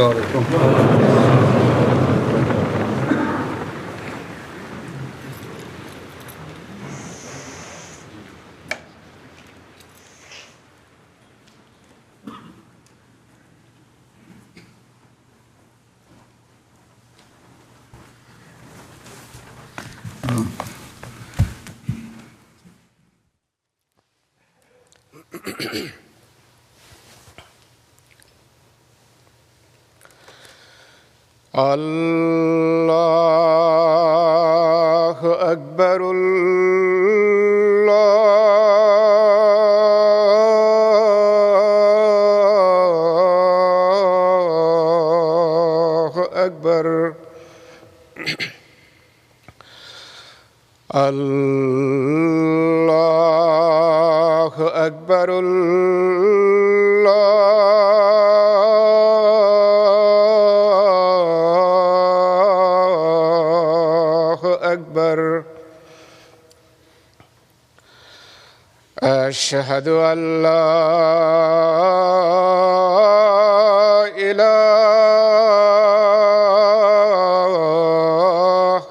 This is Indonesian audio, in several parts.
عليكم. الله أكبر الله أكبر الله أكبر أشهد أن لا إله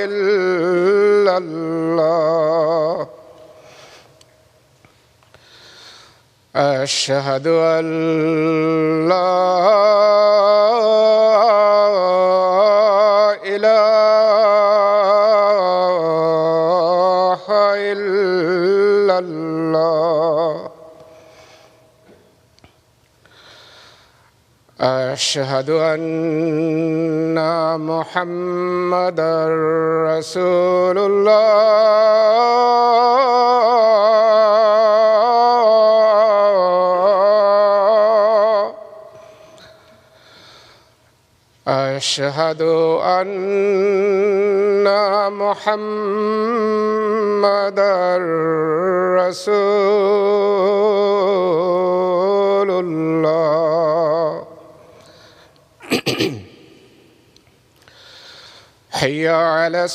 إلا الله أشهد أن لا إله إلا الله أشهد أن محمدًا رسول الله أشهد أن محمدًا رسول الله حي على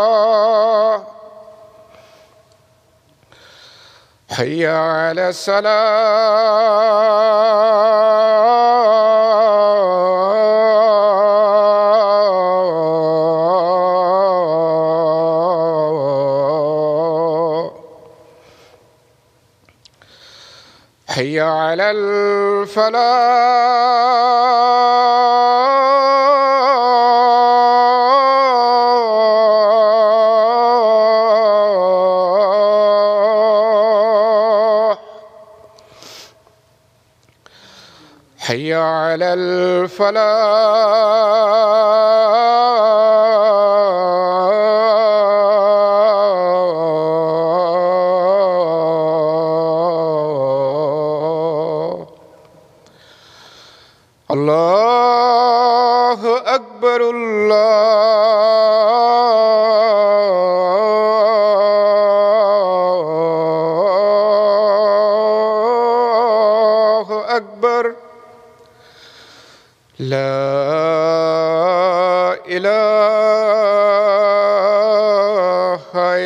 الصلاة حي على الصلاة حي على الفلاح حي على الفلاح الله أكبر الله أكبر لا إله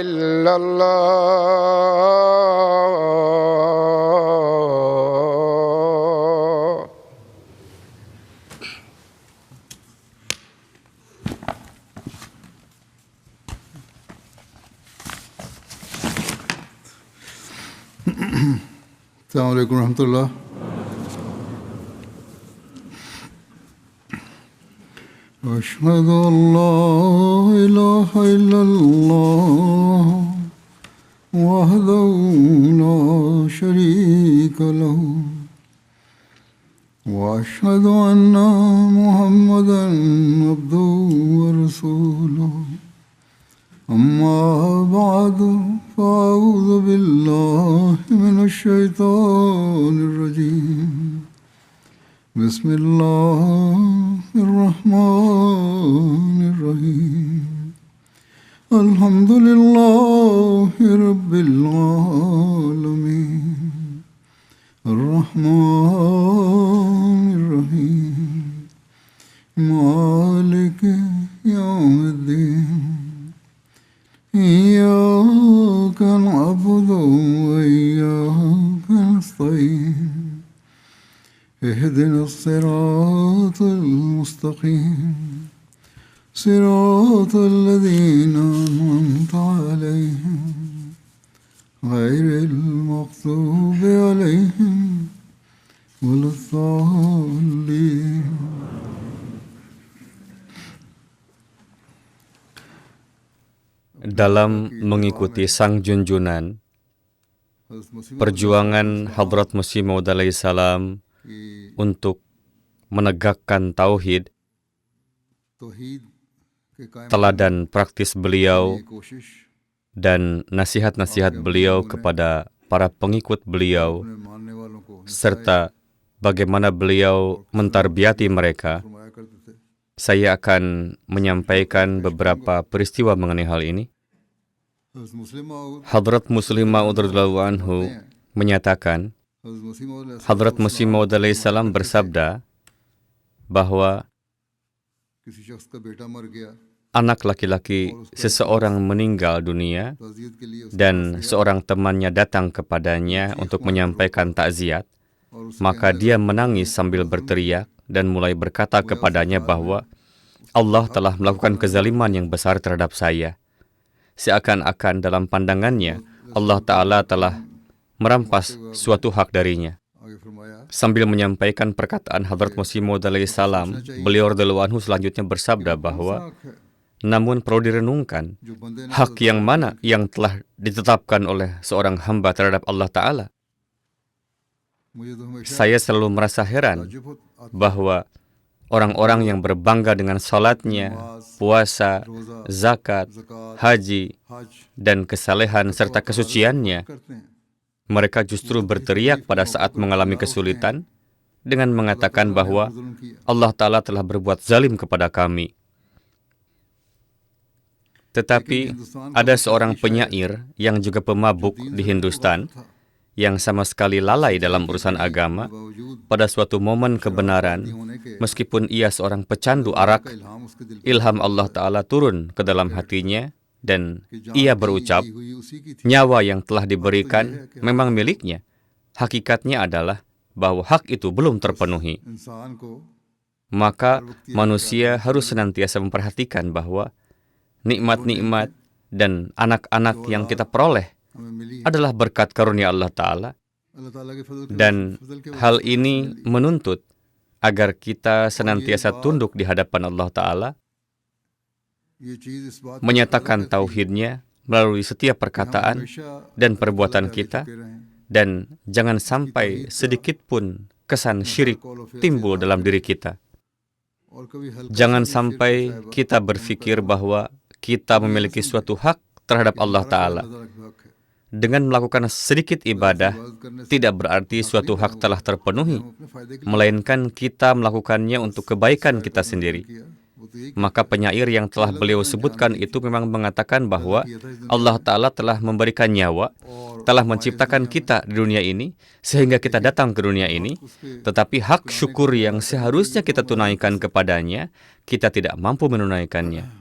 إلا الله السلام عليكم ورحمة الله. أشهد أن لا إله إلا الله وحده لا شريك له وأشهد أن محمدًا عبده ورسوله أما بعد فأعوذ بالله من الشيطان الرجيم بسم الله الرحمن الرحيم الحمد لله رب العالمين الرحمن الرحيم مالك يوم الدين اهدنا الصراط المستقيم صراط الذين أنعمت عليهم غير المغضوب عليهم ولا الضالين. Dalam mengikuti Sang Junjunan, perjuangan Hadrat Masih Maud alaihi salam untuk menegakkan tauhid, teladan praktis beliau, dan nasihat-nasihat beliau kepada para pengikut beliau, serta bagaimana beliau mentarbiati mereka, saya akan menyampaikan beberapa peristiwa mengenai hal ini. Hadrat Muslim Maud radhiyallahu anhu menyatakan, Hadrat Masih Maud alaihi salam bersabda bahwa anak laki-laki seseorang meninggal dunia dan seorang temannya datang kepadanya untuk menyampaikan takziat, maka dia menangis sambil berteriak dan mulai berkata kepadanya bahwa Allah telah melakukan kezaliman yang besar terhadap saya. Seakan-akan dalam pandangannya Allah Ta'ala telah merampas suatu hak darinya. Sambil menyampaikan perkataan Hadrat Masih Maud alaihi salam, beliau radhiyallahu anhu selanjutnya bersabda bahwa namun perlu direnungkan, hak yang mana yang telah ditetapkan oleh seorang hamba terhadap Allah Ta'ala? Saya selalu merasa heran bahwa orang-orang yang berbangga dengan salatnya, puasa, zakat, haji, dan kesalehan serta kesuciannya, mereka justru berteriak pada saat mengalami kesulitan dengan mengatakan bahwa Allah Ta'ala telah berbuat zalim kepada kami. Tetapi ada seorang penyair yang juga pemabuk di Hindustan yang sama sekali lalai dalam urusan agama pada suatu momen kebenaran, meskipun ia seorang pecandu arak, ilham Allah Ta'ala turun ke dalam hatinya dan ia berucap, nyawa yang telah diberikan memang miliknya. Hakikatnya adalah bahwa hak itu belum terpenuhi. Maka manusia harus senantiasa memperhatikan bahwa nikmat-nikmat dan anak-anak yang kita peroleh adalah berkat karunia Allah Ta'ala. Dan hal ini menuntut agar kita senantiasa tunduk di hadapan Allah Ta'ala, menyatakan tauhidnya melalui setiap perkataan dan perbuatan kita, dan jangan sampai sedikit pun kesan syirik timbul dalam diri kita. Jangan sampai kita berpikir bahwa kita memiliki suatu hak terhadap Allah Ta'ala. Dengan melakukan sedikit ibadah, tidak berarti suatu hak telah terpenuhi, melainkan kita melakukannya untuk kebaikan kita sendiri. Maka penyair yang telah beliau sebutkan itu memang mengatakan bahwa Allah Ta'ala telah memberikan nyawa, telah menciptakan kita di dunia ini, sehingga kita datang ke dunia ini, tetapi hak syukur yang seharusnya kita tunaikan kepadanya, kita tidak mampu menunaikannya.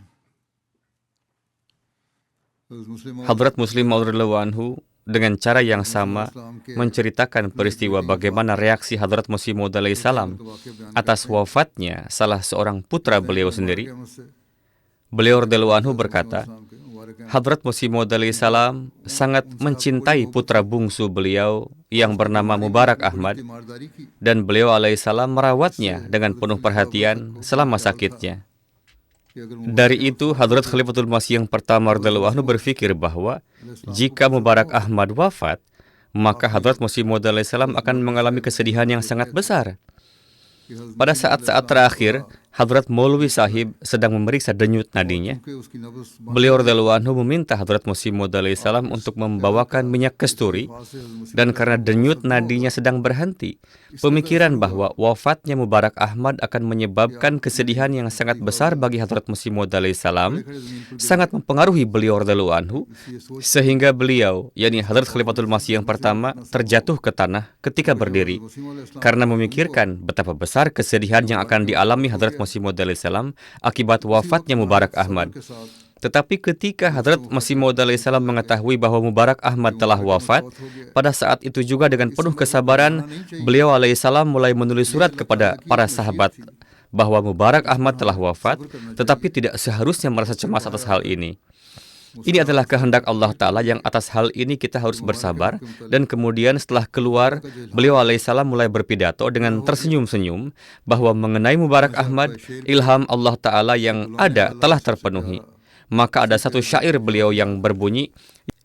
Hadrat Muslim Maud radhiyallahu anhu dengan cara yang sama menceritakan peristiwa bagaimana reaksi Hadrat Masih Maud alaihi salam atas wafatnya salah seorang putra beliau sendiri. Beliau radhiyallahu anhu berkata, Hadrat Masih Maud alaihi salam sangat mencintai putra bungsu beliau yang bernama Mubarak Ahmad, dan beliau alaihi salam merawatnya dengan penuh perhatian selama sakitnya. Dari itu, Hadrat Khalifatul Masih yang pertama radhiyallahu anhu berpikir bahwa jika Mubarak Ahmad wafat, maka Hadrat Masih Maud alaihi salam akan mengalami kesedihan yang sangat besar. Pada saat-saat terakhir, Hadrat Maulwi Sahib sedang memeriksa denyut nadinya. Beliau radhiyallahu anhu meminta Hadrat Masih Maud alaihi salam untuk membawakan minyak kasturi, dan karena denyut nadinya sedang berhenti, pemikiran bahwa wafatnya Mubarak Ahmad akan menyebabkan kesedihan yang sangat besar bagi Hadrat Masih Maud alaihi salam sangat mempengaruhi beliau radhiyallahu anhu, sehingga beliau, yakni Hadrat Khalifatul Masih yang pertama, terjatuh ke tanah ketika berdiri karena memikirkan betapa besar kesedihan yang akan dialami Hadrat Masih Maud alaihi salam akibat wafatnya Mubarak Ahmad. Tetapi ketika Hadrat Masih Maud alaihissalam mengetahui bahwa Mubarak Ahmad telah wafat, pada saat itu juga dengan penuh kesabaran, beliau alaihissalam mulai menulis surat kepada para sahabat bahwa Mubarak Ahmad telah wafat, tetapi tidak seharusnya merasa cemas atas hal ini. Ini adalah kehendak Allah Ta'ala yang atas hal ini kita harus bersabar. Dan kemudian setelah keluar, beliau alaihissalam mulai berpidato dengan tersenyum-senyum bahwa mengenai Mubarak Ahmad, ilham Allah Ta'ala yang ada telah terpenuhi. Maka ada satu syair beliau yang berbunyi,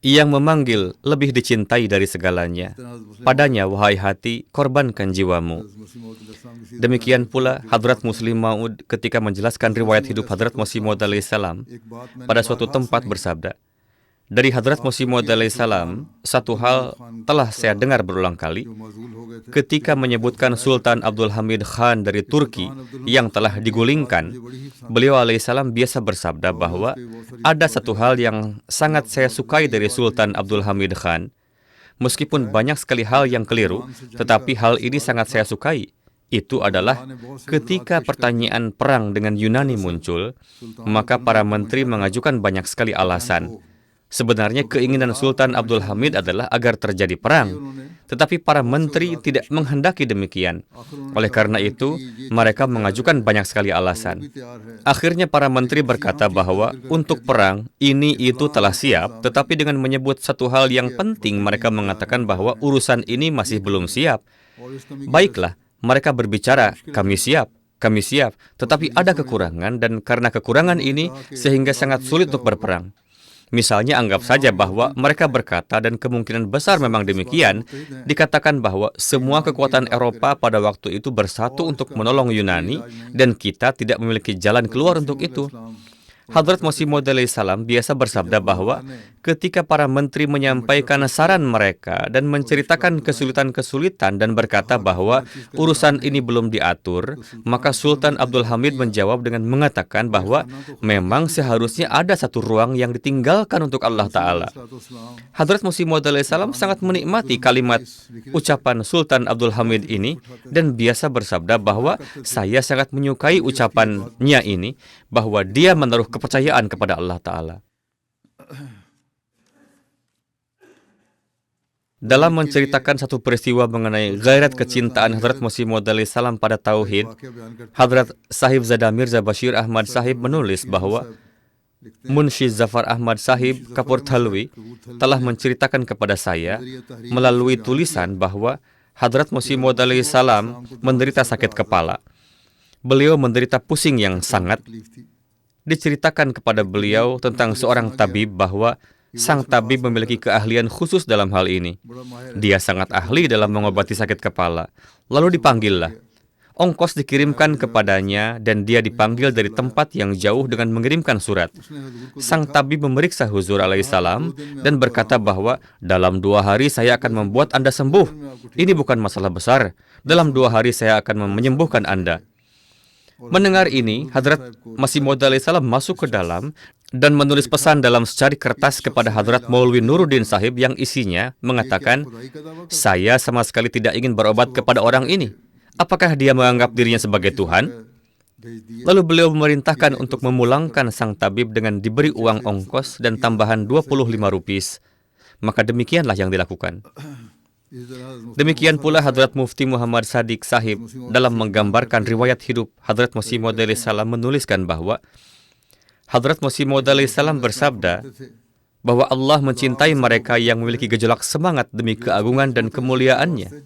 yang memanggil lebih dicintai dari segalanya. Padanya, wahai hati, korbankan jiwamu. Demikian pula Hadrat Muslim Maud ketika menjelaskan riwayat hidup Hadrat Masih Maud alaihissalam pada suatu tempat bersabda, dari Hadrat Masih Maud alaihissalam, satu hal telah saya dengar berulang kali, ketika menyebutkan Sultan Abdul Hamid Khan dari Turki yang telah digulingkan, beliau alaihissalam biasa bersabda bahwa ada satu hal yang sangat saya sukai dari Sultan Abdul Hamid Khan. Meskipun banyak sekali hal yang keliru, tetapi hal ini sangat saya sukai. Itu adalah ketika pertanyaan perang dengan Yunani muncul, maka para menteri mengajukan banyak sekali alasan. Sebenarnya keinginan Sultan Abdul Hamid adalah agar terjadi perang, tetapi para menteri tidak menghendaki demikian. Oleh karena itu, mereka mengajukan banyak sekali alasan. Akhirnya para menteri berkata bahwa untuk perang, ini itu telah siap, tetapi dengan menyebut satu hal yang penting, mereka mengatakan bahwa urusan ini masih belum siap. Baiklah, mereka berbicara, kami siap, tetapi ada kekurangan, dan karena kekurangan ini, sehingga sangat sulit untuk berperang. Misalnya anggap saja bahwa mereka berkata, dan kemungkinan besar memang demikian, dikatakan bahwa semua kekuatan Eropa pada waktu itu bersatu untuk menolong Yunani, dan kita tidak memiliki jalan keluar untuk itu. Hadrat Masih Maud alaihissalam biasa bersabda bahwa ketika para menteri menyampaikan saran mereka dan menceritakan kesulitan-kesulitan dan berkata bahwa urusan ini belum diatur, maka Sultan Abdul Hamid menjawab dengan mengatakan bahwa memang seharusnya ada satu ruang yang ditinggalkan untuk Allah Ta'ala. Hadrat Masih Maud alaihissalam sangat menikmati kalimat ucapan Sultan Abdul Hamid ini dan biasa bersabda bahwa saya sangat menyukai ucapannya ini, bahwa dia menaruh kepercayaan kepada Allah Ta'ala. Dalam menceritakan satu peristiwa mengenai gairat kecintaan Hadrat Masih Maud alaihissalam pada Tauhid, Hadrat Sahib Zada Mirza Bashir Ahmad Sahib menulis bahwa Munshi Zafar Ahmad Sahib Kapurthalwi telah menceritakan kepada saya melalui tulisan bahwa Hadrat Masih Maud alaihissalam menderita sakit kepala. Beliau menderita pusing yang sangat. Diceritakan kepada beliau tentang seorang tabib bahwa sang tabib memiliki keahlian khusus dalam hal ini. Dia sangat ahli dalam mengobati sakit kepala. Lalu dipanggillah. Ongkos dikirimkan kepadanya dan dia dipanggil dari tempat yang jauh dengan mengirimkan surat. Sang tabib memeriksa Huzur alaihissalam dan berkata bahwa dalam 2 hari saya akan membuat Anda sembuh. Ini bukan masalah besar. Dalam 2 hari saya akan menyembuhkan Anda. Mendengar ini, Hadrat Masih Maud alaihissalam masuk ke dalam dan menulis pesan dalam secari kertas kepada Hadrat Maulwi Nuruddin Sahib yang isinya mengatakan, saya sama sekali tidak ingin berobat kepada orang ini. Apakah dia menganggap dirinya sebagai Tuhan? Lalu beliau memerintahkan untuk memulangkan sang tabib dengan diberi uang ongkos dan tambahan 25 rupiah. Maka demikianlah yang dilakukan. Demikian pula Hadrat Mufti Muhammad Sadiq Sahib dalam menggambarkan riwayat hidup Hadrat Masih Maud alaihissalam menuliskan bahwa Hadrat Masih Maud alaihissalam bersabda bahwa Allah mencintai mereka yang memiliki gejolak semangat demi keagungan dan kemuliaannya.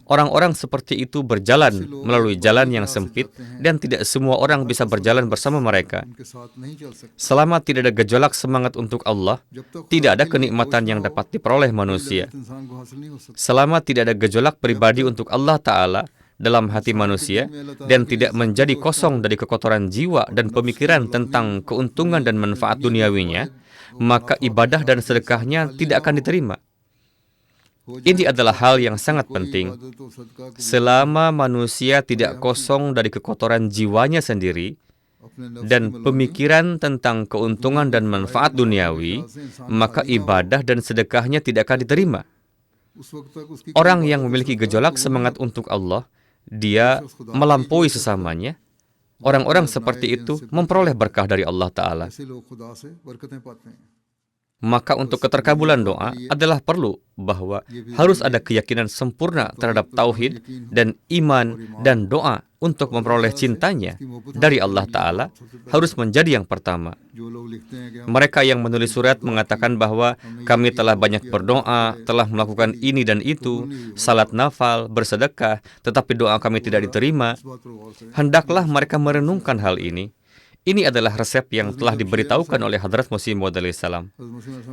Orang-orang seperti itu berjalan melalui jalan yang sempit dan tidak semua orang bisa berjalan bersama mereka. Selama tidak ada gejolak semangat untuk Allah, tidak ada kenikmatan yang dapat diperoleh manusia. Selama tidak ada gejolak pribadi untuk Allah Ta'ala dalam hati manusia dan tidak menjadi kosong dari kekotoran jiwa dan pemikiran tentang keuntungan dan manfaat duniawinya, maka ibadah dan sedekahnya tidak akan diterima. Ini adalah hal yang sangat penting. Selama manusia tidak kosong dari kekotoran jiwanya sendiri dan pemikiran tentang keuntungan dan manfaat duniawi, maka ibadah dan sedekahnya tidak akan diterima. Orang yang memiliki gejolak semangat untuk Allah, dia melampaui sesamanya, orang-orang seperti itu memperoleh berkah dari Allah Ta'ala. Maka untuk keterkabulan doa adalah perlu bahwa harus ada keyakinan sempurna terhadap tauhid dan iman dan doa untuk memperoleh cintanya dari Allah Ta'ala harus menjadi yang pertama. Mereka yang menulis surat mengatakan bahwa kami telah banyak berdoa, telah melakukan ini dan itu, salat nafal, bersedekah, tetapi doa kami tidak diterima. Hendaklah mereka merenungkan hal ini. Ini adalah resep yang telah diberitahukan oleh Hadrat Masih Maud alaihissalam.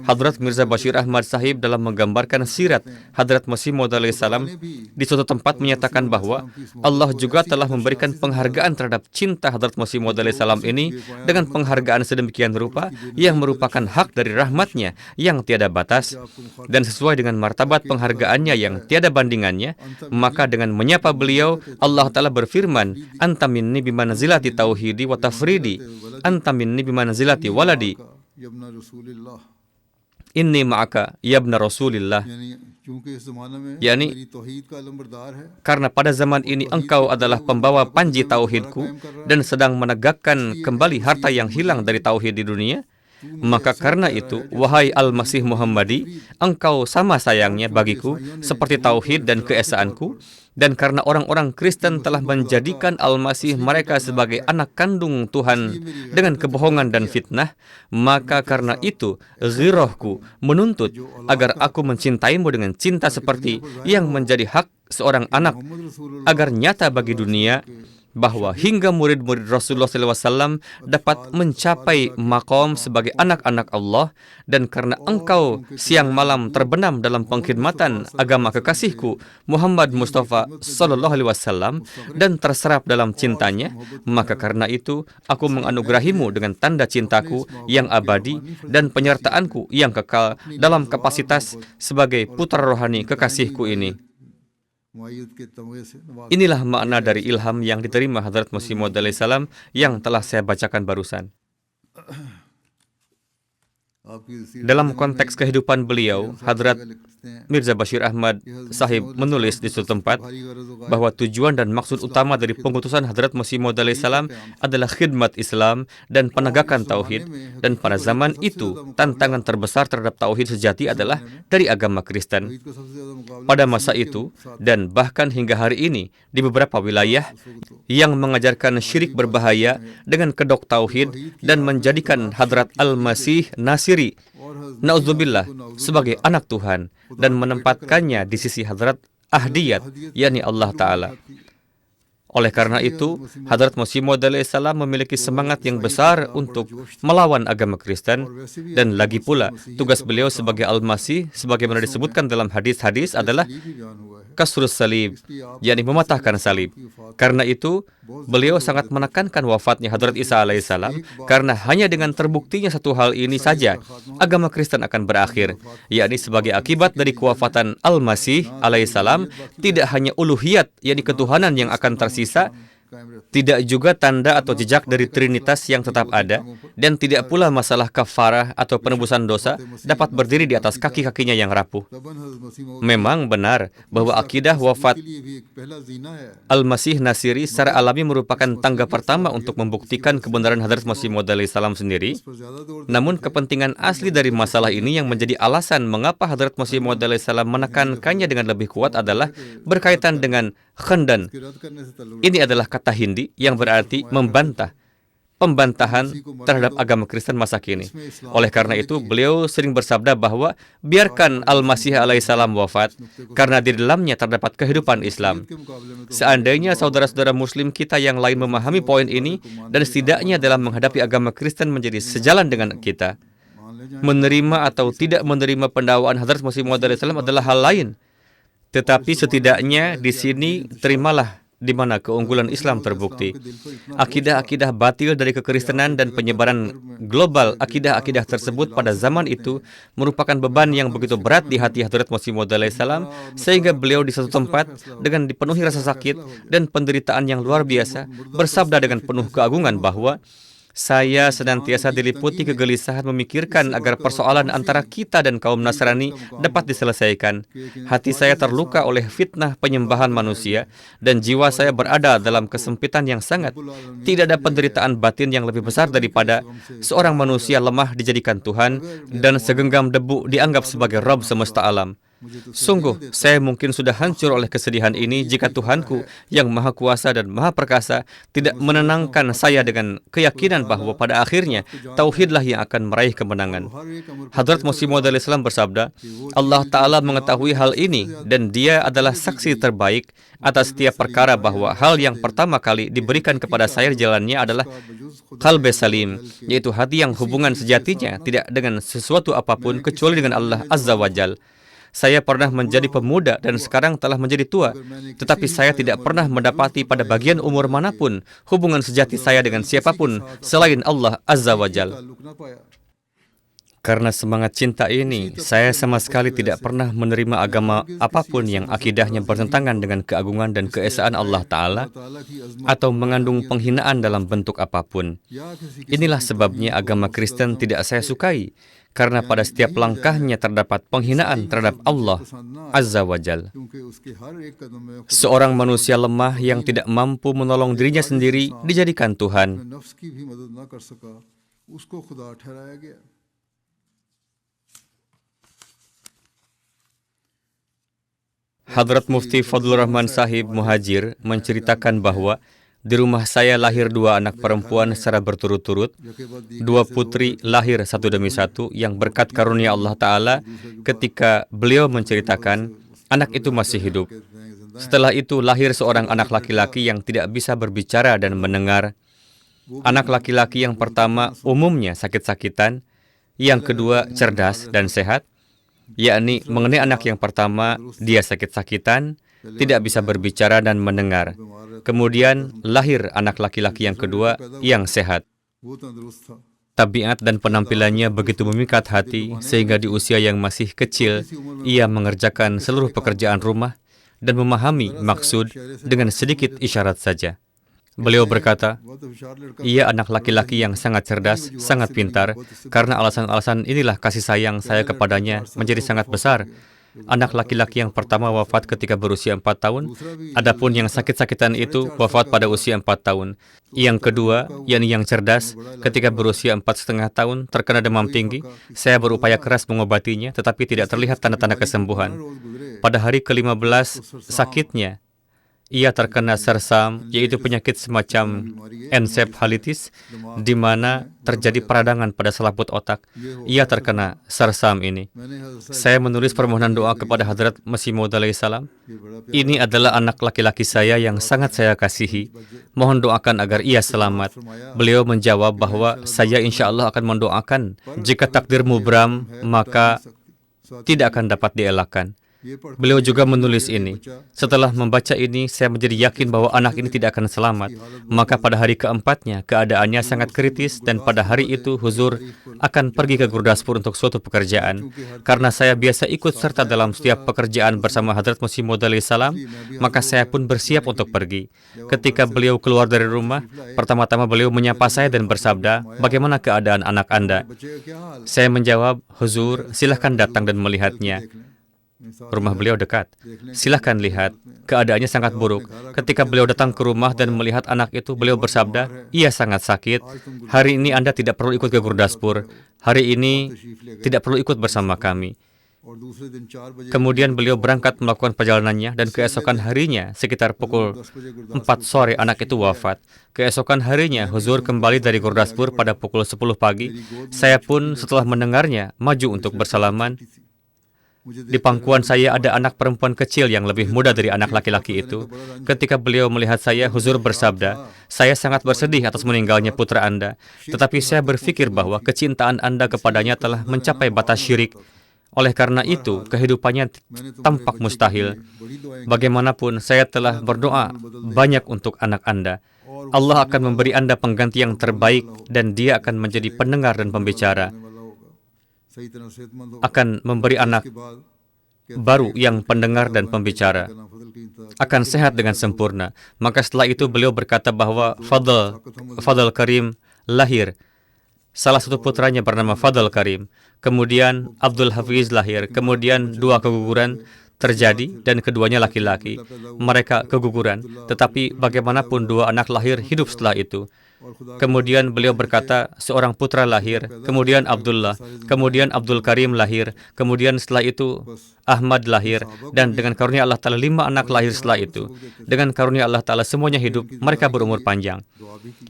Hadrat Mirza Bashir Ahmad Sahib dalam menggambarkan sirat Hadrat Masih Maud alaihissalam di suatu tempat menyatakan bahwa Allah juga telah memberikan penghargaan terhadap cinta Hadrat Masih Maud alaihissalam ini dengan penghargaan sedemikian rupa yang merupakan hak dari rahmatnya yang tiada batas, dan sesuai dengan martabat penghargaannya yang tiada bandingannya, maka dengan menyapa beliau, Allah Ta'ala berfirman, Anta minni bimanzilati tauhidi wa tafridi, Anta minni bimanzilati waladi, Inni ma'aka yabna Rasulillah. Yani, karena pada zaman ini engkau adalah pembawa panji tauhidku dan sedang menegakkan kembali harta yang hilang dari tauhid di dunia, maka karena itu, wahai Al-Masih Muhammadi, engkau sama sayangnya bagiku seperti tauhid dan keesaanku. Dan karena orang-orang Kristen telah menjadikan Al-Masih mereka sebagai anak kandung Tuhan dengan kebohongan dan fitnah, maka karena itu ghirahku menuntut agar aku mencintaimu dengan cinta seperti yang menjadi hak seorang anak, agar nyata bagi dunia bahwa hingga murid-murid Rasulullah SAW dapat mencapai maqam sebagai anak-anak Allah, dan karena engkau siang malam terbenam dalam pengkhidmatan agama kekasihku Muhammad Mustafa SAW dan terserap dalam cintanya, maka karena itu aku menganugerahimu dengan tanda cintaku yang abadi dan penyertaanku yang kekal dalam kapasitas sebagai putra rohani kekasihku ini. Inilah makna dari ilham yang diterima Hadrat Masih Maud alaihissalam yang telah saya bacakan barusan. Dalam konteks kehidupan beliau, Hadrat Mirza Bashir Ahmad Sahib menulis di suatu tempat bahwa tujuan dan maksud utama dari pengutusan Hadrat Masih Maud alaihissalam adalah khidmat Islam dan penegakan tauhid, dan pada zaman itu tantangan terbesar terhadap tauhid sejati adalah dari agama Kristen. Pada masa itu dan bahkan hingga hari ini di beberapa wilayah yang mengajarkan syirik berbahaya dengan kedok tauhid dan menjadikan Hadrat Al-Masih Nasiri, na'udzubillah, sebagai anak Tuhan dan menempatkannya di sisi Hadrat Ahdiyat, yakni Allah Ta'ala. Oleh karena itu, Hadrat Masih Maud alaihissalam memiliki semangat yang besar untuk melawan agama Kristen, dan lagi pula tugas beliau sebagai Al-Masih sebagaimana disebutkan dalam hadis-hadis adalah kasrus salib, yakni mematahkan salib. Karena itu, beliau sangat menekankan wafatnya Hadrat Isa alaihissalam, karena hanya dengan terbuktinya satu hal ini saja agama Kristen akan berakhir, yakni sebagai akibat dari kewafatan Al-Masih alaihissalam tidak hanya uluhiyat, yakni ketuhanan yang akan tersisa, tidak juga tanda atau jejak dari Trinitas yang tetap ada, dan tidak pula masalah kafarah atau penebusan dosa dapat berdiri di atas kaki-kakinya yang rapuh. Memang benar bahwa akidah wafat Al-Masih Nasiri secara alami merupakan tangga pertama untuk membuktikan kebenaran Hadrat Masih Maud alaihissalam sendiri. Namun kepentingan asli dari masalah ini yang menjadi alasan mengapa Hadrat Masih Maud alaihissalam menekankannya dengan lebih kuat adalah berkaitan dengan khandan. Ini adalah kata Hindi yang berarti membantah, pembantahan terhadap agama Kristen masa kini. Oleh karena itu, beliau sering bersabda bahwa biarkan Al-Masih alaihissalam wafat, karena di dalamnya terdapat kehidupan Islam. Seandainya saudara-saudara Muslim kita yang lain memahami poin ini, dan setidaknya dalam menghadapi agama Kristen menjadi sejalan dengan kita, menerima atau tidak menerima pendakwaan Hadrat Masih Maud alaihissalam adalah hal lain. Tetapi setidaknya di sini terimalah di mana keunggulan Islam terbukti. Akidah-akidah batil dari kekristenan dan penyebaran global akidah-akidah tersebut pada zaman itu merupakan beban yang begitu berat di hati Hadrat Masih Maud alaihissalam, sehingga beliau di satu tempat dengan dipenuhi rasa sakit dan penderitaan yang luar biasa bersabda dengan penuh keagungan bahwa Saya senantiasa diliputi kegelisahan memikirkan agar persoalan antara kita dan kaum Nasrani dapat diselesaikan. Hati saya terluka oleh fitnah penyembahan manusia, dan jiwa saya berada dalam kesempitan yang sangat. Tidak ada penderitaan batin yang lebih besar daripada seorang manusia lemah dijadikan Tuhan, dan segenggam debu dianggap sebagai Rabb semesta alam. Sungguh, saya mungkin sudah hancur oleh kesedihan ini jika Tuhanku yang Maha Kuasa dan Maha Perkasa tidak menenangkan saya dengan keyakinan bahwa pada akhirnya tauhidlah yang akan meraih kemenangan. Hadrat Masih Maud Islam bersabda, Allah Ta'ala mengetahui hal ini dan Dia adalah saksi terbaik atas setiap perkara bahwa hal yang pertama kali diberikan kepada saya jalannya adalah qalbi salim, yaitu hati yang hubungan sejatinya tidak dengan sesuatu apapun kecuali dengan Allah Azza wa Jal. Saya pernah menjadi pemuda dan sekarang telah menjadi tua, tetapi saya tidak pernah mendapati pada bagian umur manapun hubungan sejati saya dengan siapapun selain Allah Azza wa Jal. Karena semangat cinta ini, saya sama sekali tidak pernah menerima agama apapun yang akidahnya bertentangan dengan keagungan dan keesaan Allah Ta'ala atau mengandung penghinaan dalam bentuk apapun. Inilah sebabnya agama Kristen tidak saya sukai, karena pada setiap langkahnya terdapat penghinaan terhadap Allah Azza wa Jal. Seorang manusia lemah yang tidak mampu menolong dirinya sendiri dijadikan Tuhan. Hadrat Mufti Fadlur Rahman Sahib Muhajir menceritakan bahwa di rumah saya lahir 2 anak perempuan secara berturut-turut. 2 putri lahir satu demi satu yang berkat karunia Allah Ta'ala. Ketika beliau menceritakan, anak itu masih hidup. Setelah itu lahir seorang anak laki-laki yang tidak bisa berbicara dan mendengar. Anak laki-laki yang pertama umumnya sakit-sakitan, yang kedua cerdas dan sehat, yakni mengenai anak yang pertama, dia sakit-sakitan, tidak bisa berbicara dan mendengar. Kemudian lahir anak laki-laki yang kedua yang sehat. Tabiat dan penampilannya begitu memikat hati sehingga di usia yang masih kecil ia mengerjakan seluruh pekerjaan rumah dan memahami maksud dengan sedikit isyarat saja. Beliau berkata, ia anak laki-laki yang sangat cerdas, sangat pintar. Karena alasan-alasan inilah kasih sayang saya kepadanya menjadi sangat besar. Anak laki-laki yang pertama wafat ketika berusia 4 tahun, adapun yang sakit-sakitan itu wafat pada usia 4 tahun. Yang kedua, yakni yang cerdas, ketika berusia 4,5 tahun terkena demam tinggi, saya berupaya keras mengobatinya, tetapi tidak terlihat tanda-tanda kesembuhan. Pada hari ke-15 sakitnya, ia terkena sersam, yaitu penyakit semacam encephalitis, di mana terjadi peradangan pada selaput otak. Ia terkena sersam ini. Saya menulis permohonan doa kepada Hadrat Masih Maud alaihissalam. Ini adalah anak laki-laki saya yang sangat saya kasihi. Mohon doakan agar ia selamat. Beliau menjawab bahwa saya insya Allah akan mendoakan. Jika takdir mubram, maka tidak akan dapat dielakkan. Beliau juga menulis ini. Setelah membaca ini, saya menjadi yakin bahwa anak ini tidak akan selamat. Maka pada hari keempatnya, keadaannya sangat kritis dan pada hari itu Huzur akan pergi ke Gurdaspur untuk suatu pekerjaan. Karena saya biasa ikut serta dalam setiap pekerjaan bersama Hadrat Masih Maud alaihissalam, maka saya pun bersiap untuk pergi. Ketika beliau keluar dari rumah, pertama-tama beliau menyapa saya dan bersabda, bagaimana keadaan anak Anda? Saya menjawab, Huzur, silahkan datang dan melihatnya. Rumah beliau dekat. Silahkan lihat, keadaannya sangat buruk. Ketika beliau datang ke rumah dan melihat anak itu, beliau bersabda, ia sangat sakit. Hari ini Anda tidak perlu ikut ke Gurdaspur. Hari ini tidak perlu ikut bersama kami. Kemudian beliau berangkat melakukan perjalanannya dan keesokan harinya, sekitar pukul 4 sore, anak itu wafat. Keesokan harinya, Huzur kembali dari Gurdaspur pada pukul 10 pagi. Saya pun setelah mendengarnya, maju untuk bersalaman. Di pangkuan saya ada anak perempuan kecil yang lebih muda dari anak laki-laki itu. Ketika beliau melihat saya, Huzur bersabda, saya sangat bersedih atas meninggalnya putra Anda. Tetapi saya berpikir bahwa kecintaan Anda kepadanya telah mencapai batas syirik. Oleh karena itu, kehidupannya tampak mustahil. Bagaimanapun, saya telah berdoa banyak untuk anak Anda. Allah akan memberi Anda pengganti yang terbaik dan Dia akan menjadi pendengar dan pembicara. Akan memberi anak baru yang pendengar dan pembicara. Akan sehat dengan sempurna. Maka setelah itu beliau berkata bahwa Fadl Karim lahir. Salah satu putranya bernama Fadl Karim. Kemudian Abdul Hafiz lahir. Kemudian 2 keguguran terjadi dan keduanya laki-laki. Mereka keguguran, tetapi bagaimanapun 2 anak lahir hidup setelah itu. Kemudian beliau berkata, seorang putra lahir, kemudian Abdullah, kemudian Abdul Karim lahir, kemudian setelah itu Ahmad lahir, dan dengan karunia Allah Ta'ala 5 anak lahir setelah itu. Dengan karunia Allah Ta'ala semuanya hidup, mereka berumur panjang.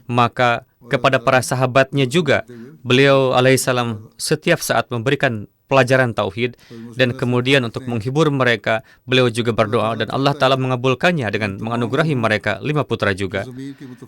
Maka kepada para sahabatnya juga, beliau alaihissalam setiap saat memberikan pelajaran tauhid, dan kemudian untuk menghibur mereka, beliau juga berdoa dan Allah Ta'ala mengabulkannya dengan menganugerahi mereka 5 putra juga.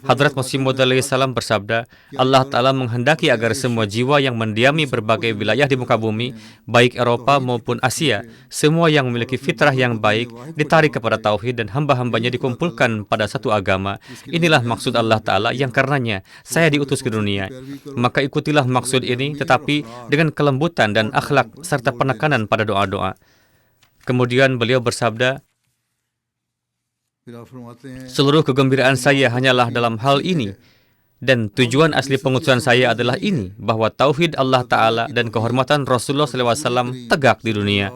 Hadrat Masih Maud alaihissalam bersabda, Allah Ta'ala menghendaki agar semua jiwa yang mendiami berbagai wilayah di muka bumi, baik Eropa maupun Asia, semua yang memiliki fitrah yang baik, ditarik kepada tauhid dan hamba-hambanya dikumpulkan pada satu agama. Inilah maksud Allah Ta'ala yang karenanya saya diutus ke dunia. Maka ikutilah maksud ini, tetapi dengan kelembutan dan akhlak serta penekanan pada doa-doa. Kemudian beliau bersabda, seluruh kegembiraan saya hanyalah dalam hal ini, dan tujuan asli pengutusan saya adalah ini, bahwa tauhid Allah Ta'ala dan kehormatan Rasulullah SAW tegak di dunia.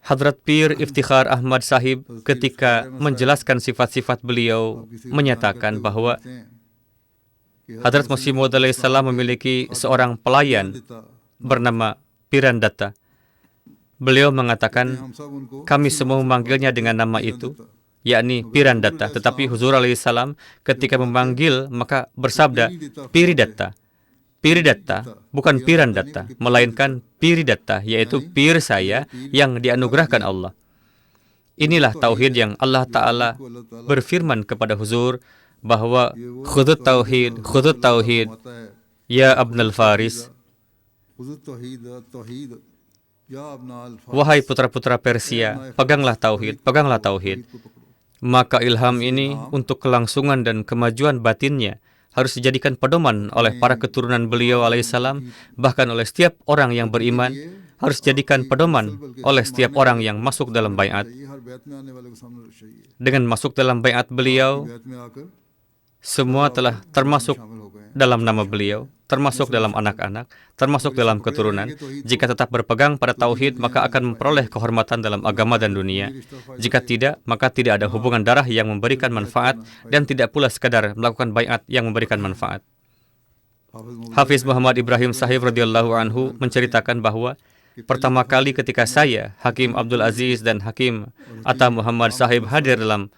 Hadrat Pir Iftikhar Ahmad Sahib ketika menjelaskan sifat-sifat beliau menyatakan bahwa Hadrat Masih Maud alaihissalam memiliki seorang pelayan bernama Pirandatta. Beliau mengatakan, kami semua memanggilnya dengan nama itu, yakni Pirandatta. Tetapi Huzur alaihissalam ketika memanggil, maka bersabda, Piridatta. Piridatta, bukan Pirandatta, melainkan Piridatta, yaitu Pir saya yang dianugerahkan Allah. Inilah tauhid yang Allah Ta'ala berfirman kepada Huzur, bahwa khudut tauhid, ya Abnal Faris. Wahai putra-putra Persia, peganglah tauhid, peganglah tauhid. Maka ilham ini untuk kelangsungan dan kemajuan batinnya harus dijadikan pedoman oleh para keturunan beliau alaihissalam, bahkan oleh setiap orang yang beriman, harus dijadikan pedoman oleh setiap orang yang masuk dalam baiat. Dengan masuk dalam baiat beliau, semua telah termasuk dalam nama beliau, termasuk dalam anak-anak, termasuk dalam keturunan. Jika tetap berpegang pada tauhid, maka akan memperoleh kehormatan dalam agama dan dunia. Jika tidak, maka tidak ada hubungan darah yang memberikan manfaat, dan tidak pula sekadar melakukan baiat yang memberikan manfaat. Hafiz Muhammad Ibrahim Sahib radhiyallahu anhu menceritakan bahwa pertama kali ketika saya, Hakim Abdul Aziz dan Hakim Atta Muhammad Sahib hadir dalam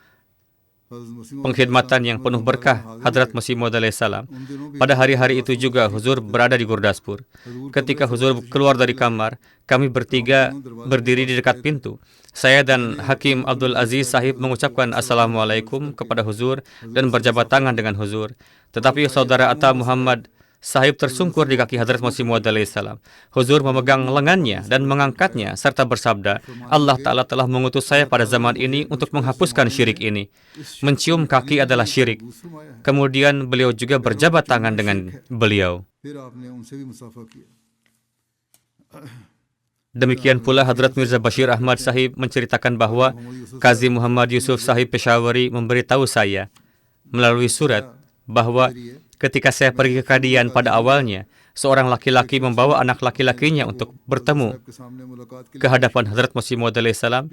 pengkhidmatan yang penuh berkah Hadrat Masih Maud alaihissalam. Pada hari-hari itu juga Huzur berada di Gurdaspur. Ketika Huzur keluar dari kamar, kami bertiga berdiri di dekat pintu. Saya dan Hakim Abdul Aziz Sahib mengucapkan Assalamualaikum kepada Huzur dan berjabat tangan dengan Huzur. Tetapi saudara Atta Muhammad Sahib tersungkur di kaki Hadrat Masih Maud alaihissalam. Huzur memegang lengannya dan mengangkatnya serta bersabda, Allah Ta'ala telah mengutus saya pada zaman ini untuk menghapuskan syirik ini. Mencium kaki adalah syirik. Kemudian beliau juga berjabat tangan dengan beliau. Demikian pula Hadrat Mirza Bashir Ahmad Sahib menceritakan bahwa Qazi Muhammad Yusuf Sahib Peshawari memberitahu saya melalui surat bahwa ketika saya pergi ke Kadian pada awalnya, seorang laki-laki membawa anak laki-lakinya untuk bertemu ke hadapan Hadrat Masih Maud alaihissalam.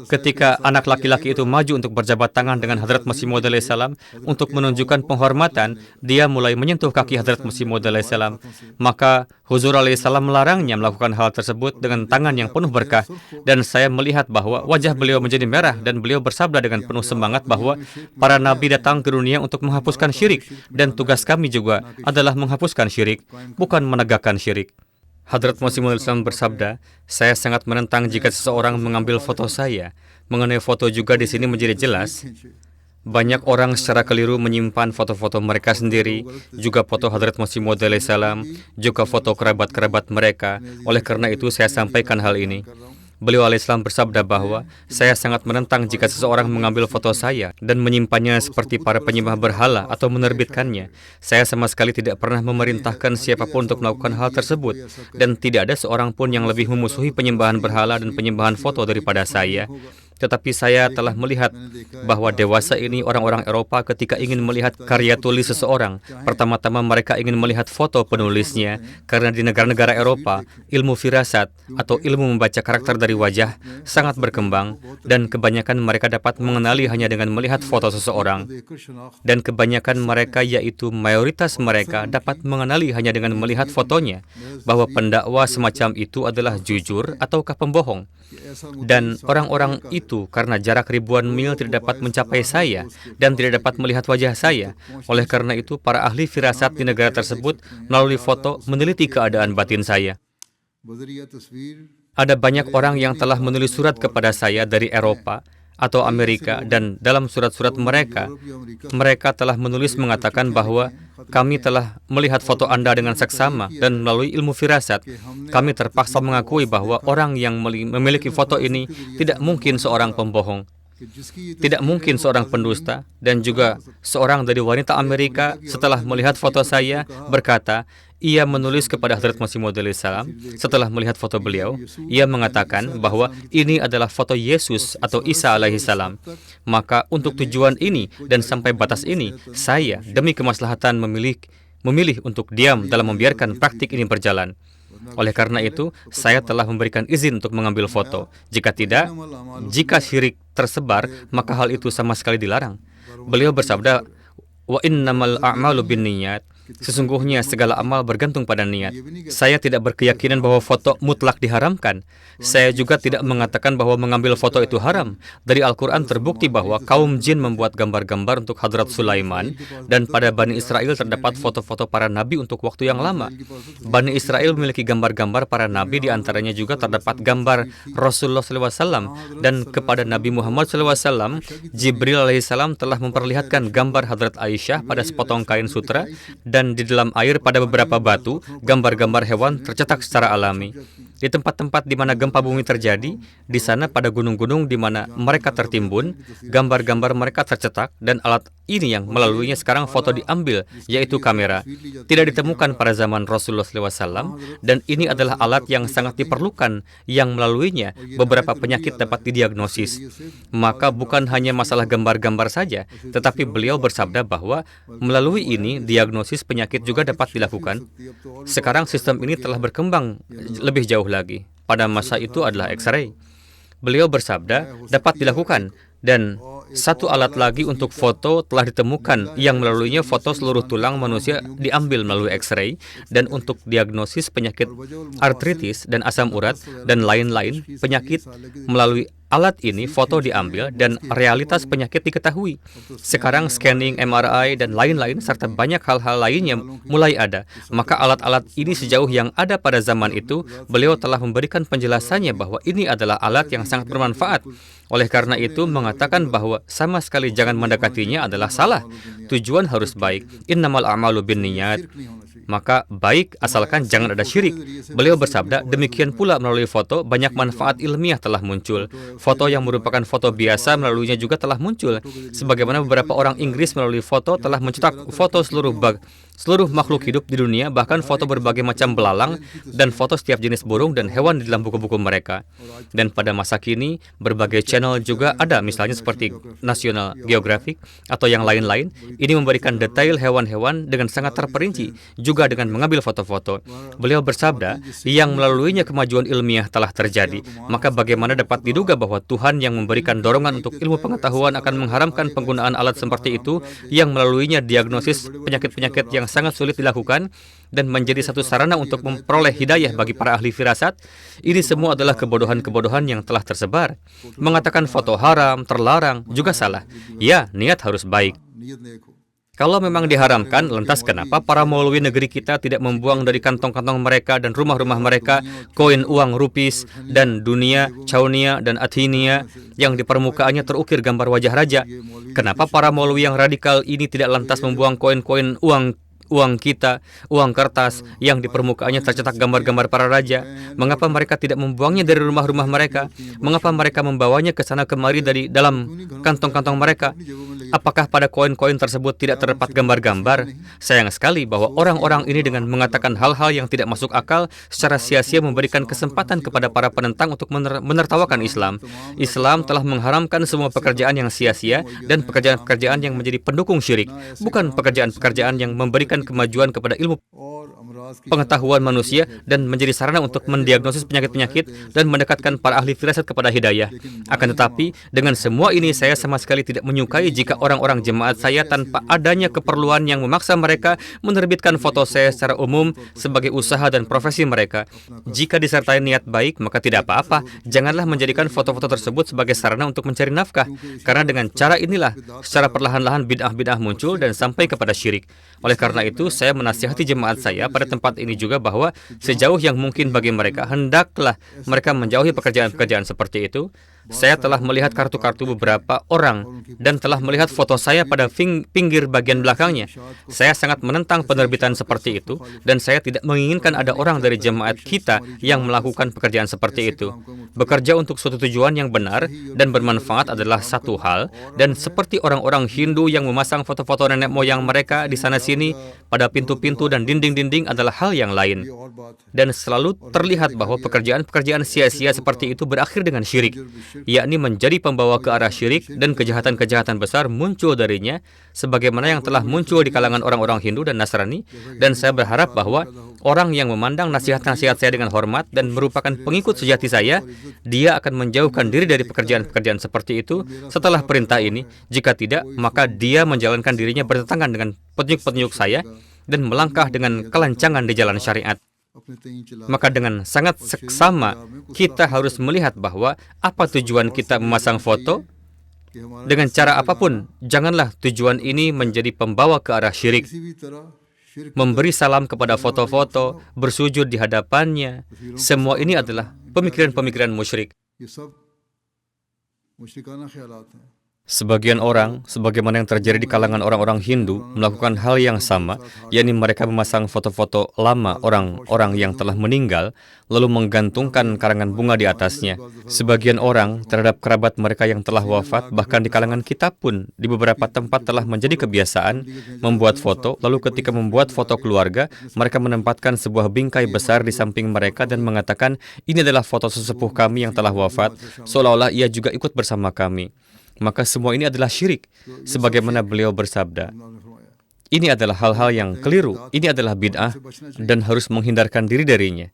Ketika anak laki-laki itu maju untuk berjabat tangan dengan Hadrat Masih Maud alaihissalam untuk menunjukkan penghormatan, dia mulai menyentuh kaki Hadrat Masih Maud alaihissalam. Maka Huzur alaihissalam melarangnya melakukan hal tersebut dengan tangan yang penuh berkah, dan saya melihat bahwa wajah beliau menjadi merah dan beliau bersabda dengan penuh semangat bahwa para nabi datang ke dunia untuk menghapuskan syirik, dan tugas kami juga adalah menghapuskan syirik, bukan menegakkan syirik. Hadrat Masih Maud bersabda, saya sangat menentang jika seseorang mengambil foto saya. Mengenai foto juga di sini menjadi jelas. Banyak orang secara keliru menyimpan foto-foto mereka sendiri, juga foto Hadrat Masih Maud alaihissalam, juga foto kerabat-kerabat mereka. Oleh karena itu saya sampaikan hal ini. Beliau alaihissalam bersabda bahwa saya sangat menentang jika seseorang mengambil foto saya dan menyimpannya seperti para penyembah berhala atau menerbitkannya. Saya sama sekali tidak pernah memerintahkan siapapun untuk melakukan hal tersebut, dan tidak ada seorang pun yang lebih memusuhi penyembahan berhala dan penyembahan foto daripada saya. Tetapi saya telah melihat bahwa dewasa ini orang-orang Eropa ketika ingin melihat karya tulis seseorang, pertama-tama mereka ingin melihat foto penulisnya, karena di negara-negara Eropa, ilmu firasat atau ilmu membaca karakter dari wajah sangat berkembang, dan kebanyakan mereka dapat mengenali hanya dengan melihat foto seseorang. Dan kebanyakan mereka, yaitu mayoritas mereka, dapat mengenali hanya dengan melihat fotonya, bahwa pendakwa semacam itu adalah jujur ataukah pembohong. Dan orang-orang itu, karena jarak ribuan mil, tidak dapat mencapai saya dan tidak dapat melihat wajah saya. Oleh karena itu, para ahli firasat di negara tersebut melalui foto meneliti keadaan batin saya. Ada banyak orang yang telah menulis surat kepada saya dari Eropa atau Amerika, dan dalam surat-surat mereka telah menulis mengatakan bahwa kami telah melihat foto Anda dengan seksama, dan melalui ilmu firasat, kami terpaksa mengakui bahwa orang yang memiliki foto ini tidak mungkin seorang pembohong, tidak mungkin seorang pendusta. Dan juga seorang dari wanita Amerika setelah melihat foto saya berkata, ia menulis kepada Hadrat Masih Maud alaihissalam setelah melihat foto beliau. Ia mengatakan bahwa ini adalah foto Yesus atau Isa alaihissalam. Maka untuk tujuan ini dan sampai batas ini, saya demi kemaslahatan memilih untuk diam dalam membiarkan praktik ini berjalan. Oleh karena itu, saya telah memberikan izin untuk mengambil foto. Jika tidak, jika syirik tersebar, maka hal itu sama sekali dilarang. Beliau bersabda, wa innamal a'malu binniyat. Sesungguhnya segala amal bergantung pada niat. Saya tidak berkeyakinan bahwa foto mutlak diharamkan. Saya juga tidak mengatakan bahwa mengambil foto itu haram. Dari Al-Quran terbukti bahwa kaum jin membuat gambar-gambar untuk Hadrat Sulaiman, dan pada Bani Israel terdapat foto-foto para nabi untuk waktu yang lama. Bani Israel memiliki gambar-gambar para nabi, diantaranya juga terdapat gambar Rasulullah SAW, dan kepada Nabi Muhammad SAW, Jibril alaihissalam telah memperlihatkan gambar Hadrat Aisyah pada sepotong kain sutra, dan di dalam air pada beberapa batu, gambar-gambar hewan tercetak secara alami. Di tempat-tempat di mana gempa bumi terjadi, di sana pada gunung-gunung di mana mereka tertimbun, gambar-gambar mereka tercetak, dan alat ini yang melaluinya sekarang foto diambil, yaitu kamera. Tidak ditemukan pada zaman Rasulullah SAW, dan ini adalah alat yang sangat diperlukan, yang melaluinya beberapa penyakit dapat didiagnosis. Maka bukan hanya masalah gambar-gambar saja, tetapi beliau bersabda bahwa melalui ini diagnosis penyakit juga dapat dilakukan. Sekarang sistem ini telah berkembang lebih jauh lagi. Pada masa itu adalah X-ray. Beliau bersabda dapat dilakukan, dan satu alat lagi untuk foto telah ditemukan yang melaluinya foto seluruh tulang manusia diambil melalui X-ray, dan untuk diagnosis penyakit artritis dan asam urat dan lain-lain penyakit melalui alat ini foto diambil dan realitas penyakit diketahui. Sekarang scanning, MRI, dan lain-lain serta banyak hal-hal lainnya mulai ada. Maka alat-alat ini sejauh yang ada pada zaman itu, beliau telah memberikan penjelasannya bahwa ini adalah alat yang sangat bermanfaat. Oleh karena itu, mengatakan bahwa sama sekali jangan mendekatinya adalah salah. Tujuan harus baik. Innamal a'malu binniyat. Maka baik asalkan jangan ada syirik. Beliau bersabda, demikian pula melalui foto banyak manfaat ilmiah telah muncul. Foto yang merupakan foto biasa melaluinya juga telah muncul. Sebagaimana beberapa orang Inggris melalui foto telah mencetak foto seluruh makhluk hidup di dunia, bahkan foto berbagai macam belalang dan foto setiap jenis burung dan hewan di dalam buku-buku mereka. Dan pada masa kini, berbagai channel juga ada, misalnya seperti National Geographic atau yang lain-lain. Ini memberikan detail hewan-hewan dengan sangat terperinci, juga dengan mengambil foto-foto. Beliau bersabda, yang melaluinya kemajuan ilmiah telah terjadi. Maka bagaimana dapat diduga bahwa Tuhan yang memberikan dorongan untuk ilmu pengetahuan akan mengharamkan penggunaan alat seperti itu, yang melaluinya diagnosis penyakit-penyakit yang sangat sulit dilakukan dan menjadi satu sarana untuk memperoleh hidayah bagi para ahli firasat. Ini semua adalah kebodohan-kebodohan yang telah tersebar. Mengatakan foto haram, terlarang, juga salah. Ya, niat harus baik. Kalau memang diharamkan, lantas kenapa para maulwi negeri kita tidak membuang dari kantong-kantong mereka dan rumah-rumah mereka koin uang rupis dan dunia, chaunia, dan athinia yang di permukaannya terukir gambar wajah raja? Kenapa para maulwi yang radikal ini tidak lantas membuang koin-koin uang kita, uang kertas yang di permukaannya tercetak gambar-gambar para raja? Mengapa mereka tidak membuangnya dari rumah-rumah mereka? Mengapa mereka membawanya ke sana kemari dari dalam kantong-kantong mereka? Apakah pada koin-koin tersebut tidak terdapat gambar-gambar? Sayang sekali bahwa orang-orang ini dengan mengatakan hal-hal yang tidak masuk akal secara sia-sia memberikan kesempatan kepada para penentang untuk menertawakan Islam. Islam telah mengharamkan semua pekerjaan yang sia-sia dan pekerjaan-pekerjaan yang menjadi pendukung syirik, bukan pekerjaan-pekerjaan yang memberikan kemajuan kepada ilmu pengetahuan manusia dan menjadi sarana untuk mendiagnosis penyakit-penyakit dan mendekatkan para ahli firasat kepada hidayah. Akan tetapi, dengan semua ini saya sama sekali tidak menyukai jika orang-orang jemaat saya tanpa adanya keperluan yang memaksa mereka menerbitkan foto saya secara umum sebagai usaha dan profesi mereka. Jika disertai niat baik, maka tidak apa-apa. Janganlah menjadikan foto-foto tersebut sebagai sarana untuk mencari nafkah, karena dengan cara inilah, secara perlahan-lahan bid'ah-bid'ah muncul dan sampai kepada syirik. Oleh karena itu, saya menasihati jemaat saya pada tempat ini juga bahwa sejauh yang mungkin bagi mereka, hendaklah mereka menjauhi pekerjaan-pekerjaan seperti itu. Saya telah melihat kartu-kartu beberapa orang dan telah melihat foto saya pada pinggir bagian belakangnya. Saya sangat menentang penerbitan seperti itu dan saya tidak menginginkan ada orang dari jemaat kita yang melakukan pekerjaan seperti itu. Bekerja untuk suatu tujuan yang benar dan bermanfaat adalah satu hal, dan seperti orang-orang Hindu yang memasang foto-foto nenek moyang mereka di sana-sini pada pintu-pintu dan dinding-dinding adalah hal yang lain. Dan selalu terlihat bahwa pekerjaan-pekerjaan sia-sia seperti itu berakhir dengan syirik, yakni menjadi pembawa ke arah syirik, dan kejahatan-kejahatan besar muncul darinya, sebagaimana yang telah muncul di kalangan orang-orang Hindu dan Nasrani. Dan saya berharap bahwa orang yang memandang nasihat-nasihat saya dengan hormat dan merupakan pengikut sejati saya, dia akan menjauhkan diri dari pekerjaan-pekerjaan seperti itu setelah perintah ini. Jika tidak, maka dia menjalankan dirinya bertentangan dengan petunjuk-petunjuk saya dan melangkah dengan kelancangan di jalan syariat. Maka dengan sangat seksama, kita harus melihat bahwa apa tujuan kita memasang foto. Dengan cara apapun, janganlah tujuan ini menjadi pembawa ke arah syirik. Memberi salam kepada foto-foto, bersujud di hadapannya, semua ini adalah pemikiran-pemikiran musyrik. Sebagian orang, sebagaimana yang terjadi di kalangan orang-orang Hindu, melakukan hal yang sama, yakni mereka memasang foto-foto lama orang-orang yang telah meninggal, lalu menggantungkan karangan bunga di atasnya. Sebagian orang terhadap kerabat mereka yang telah wafat, bahkan di kalangan kita pun, di beberapa tempat telah menjadi kebiasaan membuat foto, lalu ketika membuat foto keluarga, mereka menempatkan sebuah bingkai besar di samping mereka dan mengatakan, ini adalah foto sesepuh kami yang telah wafat, seolah-olah ia juga ikut bersama kami. Maka semua ini adalah syirik, sebagaimana beliau bersabda. Ini adalah hal-hal yang keliru, ini adalah bid'ah, dan harus menghindarkan diri darinya.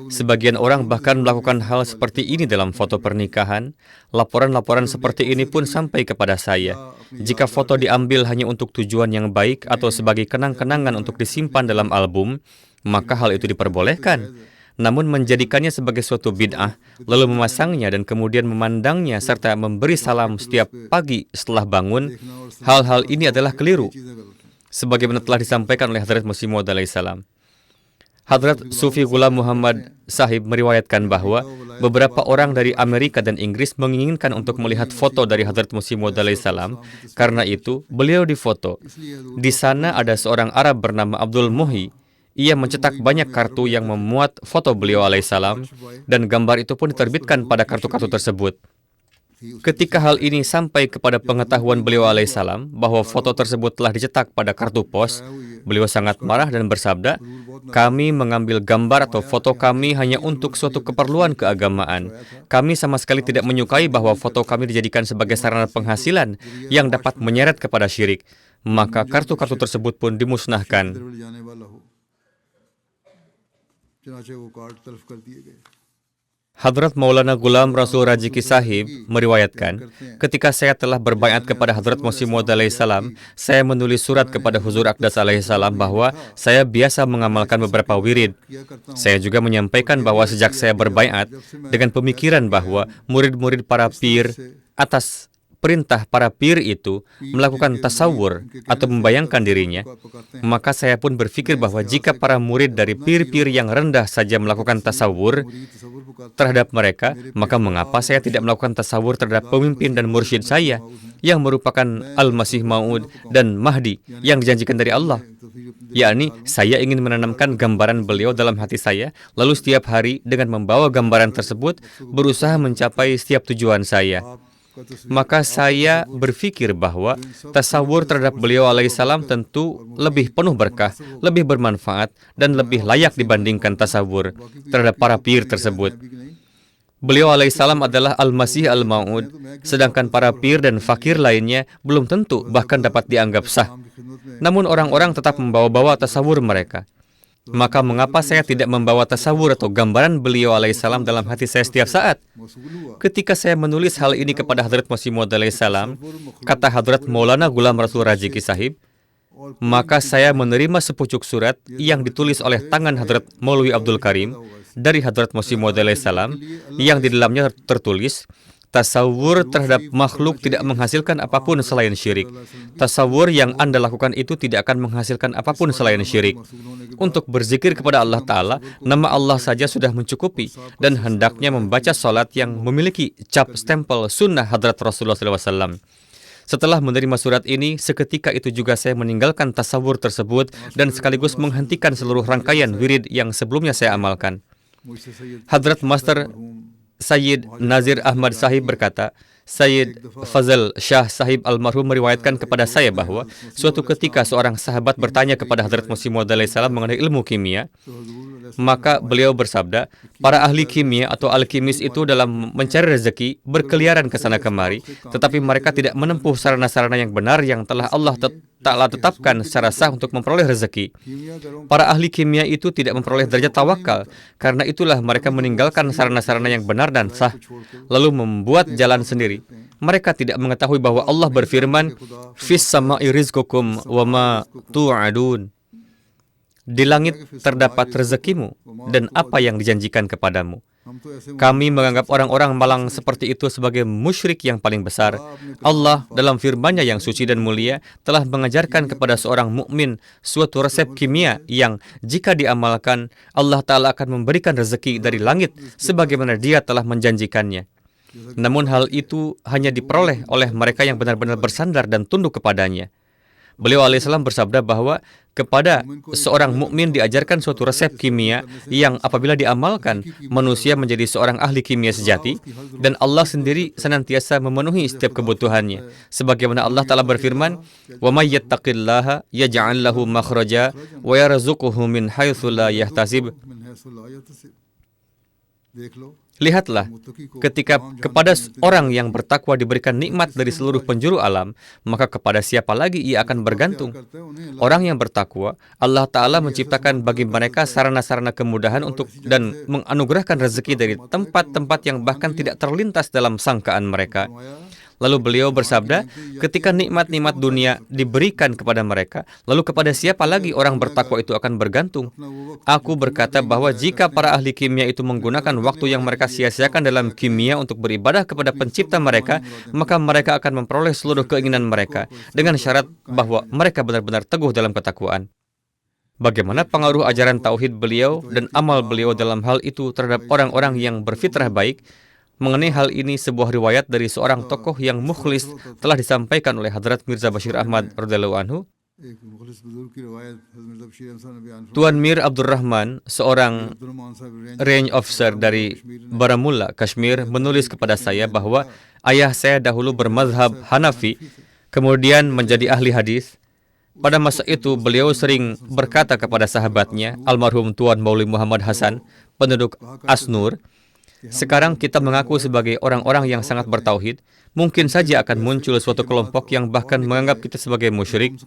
Sebagian orang bahkan melakukan hal seperti ini dalam foto pernikahan. Laporan-laporan seperti ini pun sampai kepada saya. Jika foto diambil hanya untuk tujuan yang baik atau sebagai kenang-kenangan untuk disimpan dalam album, maka hal itu diperbolehkan. Namun menjadikannya sebagai suatu bid'ah, lalu memasangnya dan kemudian memandangnya serta memberi salam setiap pagi setelah bangun, hal-hal ini adalah keliru, sebagaimana telah disampaikan oleh Hadrat Masih Maud alaihissalam. Hadrat Sufi Ghulam Muhammad Sahib meriwayatkan bahwa beberapa orang dari Amerika dan Inggris menginginkan untuk melihat foto dari Hadrat Masih Maud alaihissalam. Karena itu, beliau difoto. Di sana ada seorang Arab bernama Abdul Muhi. Ia mencetak banyak kartu yang memuat foto beliau alaihissalam, dan gambar itu pun diterbitkan pada kartu-kartu tersebut. Ketika hal ini sampai kepada pengetahuan beliau alaihissalam bahwa foto tersebut telah dicetak pada kartu pos, beliau sangat marah dan bersabda, kami mengambil gambar atau foto kami hanya untuk suatu keperluan keagamaan. Kami sama sekali tidak menyukai bahwa foto kami dijadikan sebagai sarana penghasilan yang dapat menyeret kepada syirik. Maka kartu-kartu tersebut pun dimusnahkan. Hadrat Maulana Ghulam Rasul Rajiki Sahib meriwayatkan, ketika saya telah berbaiat kepada Hadrat Masih Maud alaihissalam, saya menulis surat kepada Huzur Aqdas alaihissalam bahwa saya biasa mengamalkan beberapa wirid. Saya juga menyampaikan bahwa sejak saya berbaiat dengan pemikiran bahwa murid-murid para pir atas perintah para pir itu melakukan tasawur atau membayangkan dirinya, maka saya pun berpikir bahwa jika para murid dari pir-pir yang rendah saja melakukan tasawur terhadap mereka, maka mengapa saya tidak melakukan tasawur terhadap pemimpin dan mursyid saya yang merupakan Al-Masih Maud dan Mahdi yang dijanjikan dari Allah. Yakni, saya ingin menanamkan gambaran beliau dalam hati saya, lalu setiap hari dengan membawa gambaran tersebut berusaha mencapai setiap tujuan saya. maka saya berpikir bahwa tasawur terhadap beliau alaihissalam tentu lebih penuh berkah, lebih bermanfaat, dan lebih layak dibandingkan tasawur terhadap para pir tersebut. Beliau alaihissalam adalah Al-Masih Al-Ma'ud, sedangkan para pir dan fakir lainnya belum tentu bahkan dapat dianggap sah. Namun orang-orang tetap membawa-bawa tasawur mereka. Maka mengapa saya tidak membawa tasawur atau gambaran beliau alaihissalam dalam hati saya setiap saat? Ketika saya menulis hal ini kepada Hadrat Masih Maud alaihissalam, kata Hadrat Maulana Ghulam Rasul Rajiki Sahib, maka saya menerima sepucuk surat yang ditulis oleh tangan Hadrat Maulwi Abdul Karim dari Hadrat Masih Maud alaihissalam, yang di dalamnya tertulis, tasawur terhadap makhluk tidak menghasilkan apapun selain syirik. Tasawur yang Anda lakukan itu tidak akan menghasilkan apapun selain syirik. Untuk berzikir kepada Allah Ta'ala, nama Allah saja sudah mencukupi, dan hendaknya membaca salat yang memiliki cap stempel sunnah Hadrat Rasulullah SAW. Setelah menerima surat ini, seketika itu juga saya meninggalkan tasawur tersebut dan sekaligus menghentikan seluruh rangkaian wirid yang sebelumnya saya amalkan. Hadrat Master Sayyid Nazir Ahmad Sahib berkata, Sayyid Fazal Shah Sahib almarhum meriwayatkan kepada saya bahwa suatu ketika seorang sahabat bertanya kepada Hadrat Masih Maud alaihissalam mengenai ilmu kimia, maka beliau bersabda, para ahli kimia atau alkimis itu dalam mencari rezeki berkeliaran ke sana kemari, tetapi mereka tidak menempuh sarana-sarana yang benar yang telah Allah Ta'ala tetapkan secara sah untuk memperoleh rezeki. Para ahli kimia itu tidak memperoleh derajat tawakal, karena itulah mereka meninggalkan sarana-sarana yang benar dan sah, lalu membuat jalan sendiri. Mereka tidak mengetahui bahwa Allah berfirman, Fis sama'i rizqukum wa ma tu'adun. Di langit terdapat rezekimu dan apa yang dijanjikan kepadamu. Kami menganggap orang-orang malang seperti itu sebagai musyrik yang paling besar. Allah dalam firman-Nya yang suci dan mulia telah mengajarkan kepada seorang mukmin suatu resep kimia yang jika diamalkan, Allah Ta'ala akan memberikan rezeki dari langit sebagaimana Dia telah menjanjikannya. Namun hal itu hanya diperoleh oleh mereka yang benar-benar bersandar dan tunduk kepadanya. Beliau alaihissalam bersabda bahwa kepada seorang mukmin diajarkan suatu resep kimia yang apabila diamalkan, manusia menjadi seorang ahli kimia sejati, dan Allah sendiri senantiasa memenuhi setiap kebutuhannya. Sebagaimana Allah Ta'ala berfirman, "Wa may yattaqillaha yaj'al lahu makhraja wa yarzuquhu min haitsu la yahtasib." Lihatlah, ketika kepada orang yang bertakwa diberikan nikmat dari seluruh penjuru alam, maka kepada siapa lagi ia akan bergantung? Orang yang bertakwa, Allah Ta'ala menciptakan bagi mereka sarana-sarana kemudahan untuk dan menganugerahkan rezeki dari tempat-tempat yang bahkan tidak terlintas dalam sangkaan mereka. Lalu beliau bersabda, ketika nikmat-nikmat dunia diberikan kepada mereka, lalu kepada siapa lagi orang bertakwa itu akan bergantung? Aku berkata bahwa jika para ahli kimia itu menggunakan waktu yang mereka sia-siakan dalam kimia untuk beribadah kepada pencipta mereka, maka mereka akan memperoleh seluruh keinginan mereka, dengan syarat bahwa mereka benar-benar teguh dalam ketakwaan. Bagaimana pengaruh ajaran tauhid beliau dan amal beliau dalam hal itu terhadap orang-orang yang berfitrah baik? Mengenai hal ini, sebuah riwayat dari seorang tokoh yang mukhlis telah disampaikan oleh Hadrat Mirza Bashir Ahmad radhiyallahu anhu. Tuan Mir Abdul Rahman, seorang range officer dari Baramulla, Kashmir, menulis kepada saya bahwa ayah saya dahulu bermazhab Hanafi, kemudian menjadi ahli hadis. Pada masa itu, beliau sering berkata kepada sahabatnya, almarhum Tuan Maulwi Muhammad Hasan, penduduk Asnur, sekarang kita mengaku sebagai orang-orang yang sangat bertauhid, mungkin saja akan muncul suatu kelompok yang bahkan menganggap kita sebagai musyrik.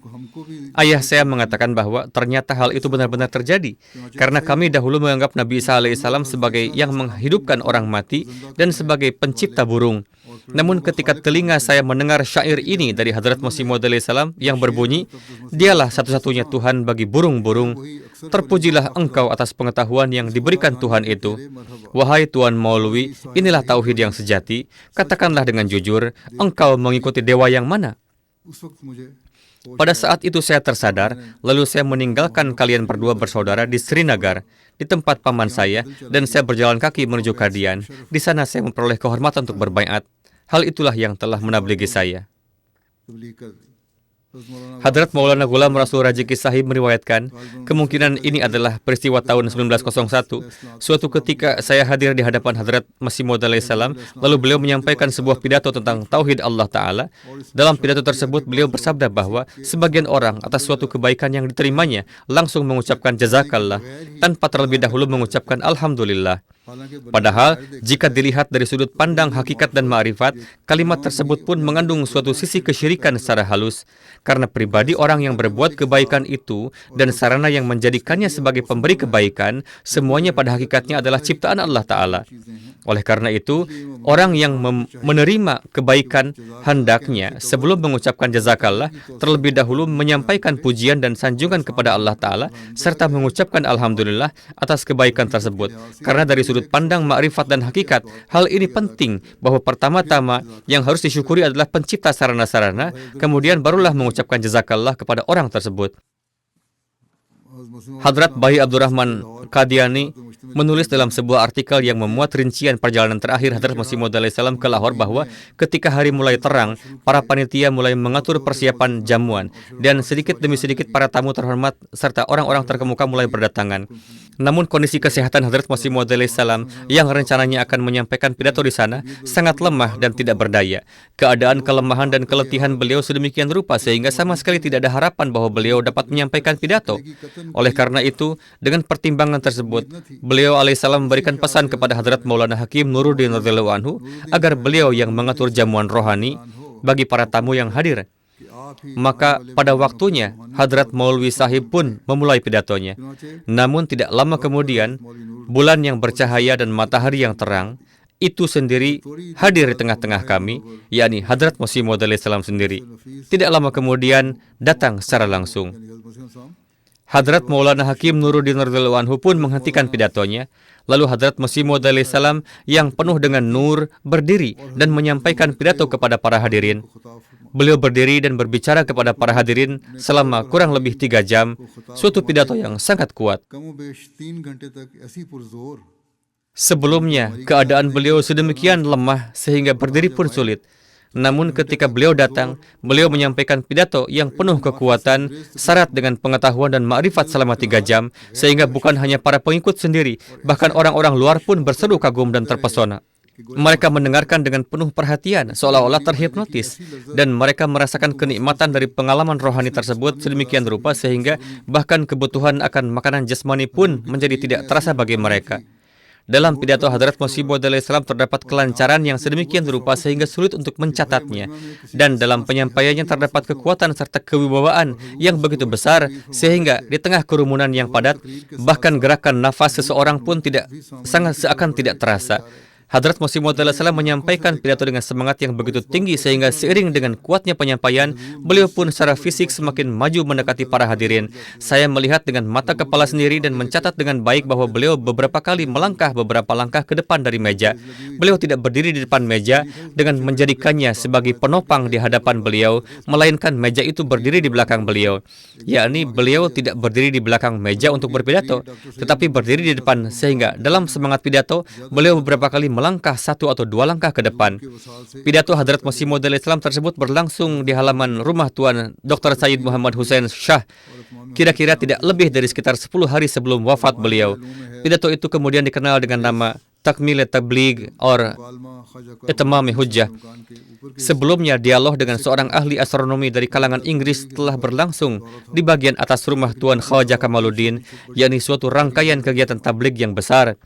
Ayah saya mengatakan bahwa ternyata hal itu benar-benar terjadi, karena kami dahulu menganggap Nabi Isa alaihissalam sebagai yang menghidupkan orang mati dan sebagai pencipta burung. Namun ketika telinga saya mendengar syair ini dari Hadrat Masih Maud alaihissalam yang berbunyi, dialah satu-satunya Tuhan bagi burung-burung, terpujilah engkau atas pengetahuan yang diberikan Tuhan itu. Wahai Tuan Maulwi, inilah tauhid yang sejati. Katakanlah dengan jujur, engkau mengikuti dewa yang mana? Pada saat itu saya tersadar, lalu saya meninggalkan kalian berdua bersaudara di Srinagar, di tempat paman saya, dan saya berjalan kaki menuju Kadian. Di sana saya memperoleh kehormatan untuk berbaiat. Hal itulah yang telah menabligi saya. Hadrat Maulana Ghulam Rasul Rajiki Sahib meriwayatkan, kemungkinan ini adalah peristiwa tahun 1901. Suatu ketika saya hadir di hadapan Hadrat Masih Maud alaihissalam, lalu beliau menyampaikan sebuah pidato tentang Tauhid Allah Ta'ala. Dalam pidato tersebut, beliau bersabda bahwa sebagian orang atas suatu kebaikan yang diterimanya langsung mengucapkan jazakallah, tanpa terlebih dahulu mengucapkan alhamdulillah. Padahal, jika dilihat dari sudut pandang hakikat dan ma'rifat, kalimat tersebut pun mengandung suatu sisi kesyirikan secara halus. Karena pribadi orang yang berbuat kebaikan itu dan sarana yang menjadikannya sebagai pemberi kebaikan, semuanya pada hakikatnya adalah ciptaan Allah Ta'ala. Oleh karena itu, orang yang menerima kebaikan hendaknya sebelum mengucapkan jazakallah, terlebih dahulu menyampaikan pujian dan sanjungan kepada Allah Ta'ala, serta mengucapkan alhamdulillah atas kebaikan tersebut. Karena dari sudut pandang ma'rifat dan hakikat, hal ini penting bahwa pertama-tama yang harus disyukuri adalah pencipta sarana-sarana, kemudian barulah mengucapkan jazakallah kepada orang tersebut. Hadrat Bayi Abdurrahman Qadiani menulis dalam sebuah artikel yang memuat rincian perjalanan terakhir Hadrat Masih Maud alaihissalam ke Lahore bahwa ketika hari mulai terang, para panitia mulai mengatur persiapan jamuan, dan sedikit demi sedikit para tamu terhormat serta orang-orang terkemuka mulai berdatangan. Namun kondisi kesehatan Hadrat Masih Maud alaihissalam yang rencananya akan menyampaikan pidato di sana sangat lemah dan tidak berdaya. Keadaan kelemahan dan keletihan beliau sedemikian rupa sehingga sama sekali tidak ada harapan bahwa beliau dapat menyampaikan pidato. Oleh karena itu, dengan pertimbangan tersebut, beliau alaihissalam memberikan pesan kepada Hadrat Maulana Hakim Nuruddin radhiyallahu anhu agar beliau yang mengatur jamuan rohani bagi para tamu yang hadir. Maka pada waktunya, Hadrat Maulwi Sahib pun memulai pidatonya. Namun tidak lama kemudian, bulan yang bercahaya dan matahari yang terang itu sendiri hadir di tengah-tengah kami, yakni Hadrat Masih Maud alaihissalam sendiri. Tidak lama kemudian datang secara langsung. Hadrat Maulana Hakim Nuruddin radhiyallahu anhu pun menghentikan pidatonya. Lalu Hadrat Masih Maud alaihissalam yang penuh dengan nur berdiri dan menyampaikan pidato kepada para hadirin. Beliau berdiri dan berbicara kepada para hadirin selama kurang lebih 3 jam, suatu pidato yang sangat kuat. Sebelumnya, keadaan beliau sedemikian lemah sehingga berdiri pun sulit. Namun ketika beliau datang, beliau menyampaikan pidato yang penuh kekuatan, syarat dengan pengetahuan dan ma'rifat selama 3 jam, sehingga bukan hanya para pengikut sendiri, bahkan orang-orang luar pun berseru kagum dan terpesona. Mereka mendengarkan dengan penuh perhatian, seolah-olah terhipnotis, dan mereka merasakan kenikmatan dari pengalaman rohani tersebut sedemikian rupa sehingga bahkan kebutuhan akan makanan jasmani pun menjadi tidak terasa bagi mereka. Dalam pidato Hadrat Masih Maud alaihissalam terdapat kelancaran yang sedemikian rupa sehingga sulit untuk mencatatnya. Dan dalam penyampaiannya terdapat kekuatan serta kewibawaan yang begitu besar sehingga di tengah kerumunan yang padat, bahkan gerakan nafas seseorang pun seakan tidak terasa. Hadrat Masih Maud alaihissalam menyampaikan pidato dengan semangat yang begitu tinggi sehingga seiring dengan kuatnya penyampaian, beliau pun secara fisik semakin maju mendekati para hadirin. Saya melihat dengan mata kepala sendiri dan mencatat dengan baik bahwa beliau beberapa kali melangkah beberapa langkah ke depan dari meja. Beliau tidak berdiri di depan meja dengan menjadikannya sebagai penopang di hadapan beliau, melainkan meja itu berdiri di belakang beliau. Yakni beliau tidak berdiri di belakang meja untuk berpidato, tetapi berdiri di depan sehingga dalam semangat pidato, beliau beberapa kali melangkah 1 atau 2 langkah ke depan. Pidato Hadrat Masih Maud alaihissalam tersebut berlangsung di halaman rumah Tuan Dr. Sayyid Muhammad Hussein Shah, kira-kira tidak lebih dari sekitar 10 hari sebelum wafat beliau. Pidato itu kemudian dikenal dengan nama Takmil Tabligh or Itmam Hujjah. Sebelumnya, dialog dengan seorang ahli astronomi dari kalangan Inggris telah berlangsung di bagian atas rumah Tuan Khwaja Kamaluddin, yakni suatu rangkaian kegiatan tabligh yang besar.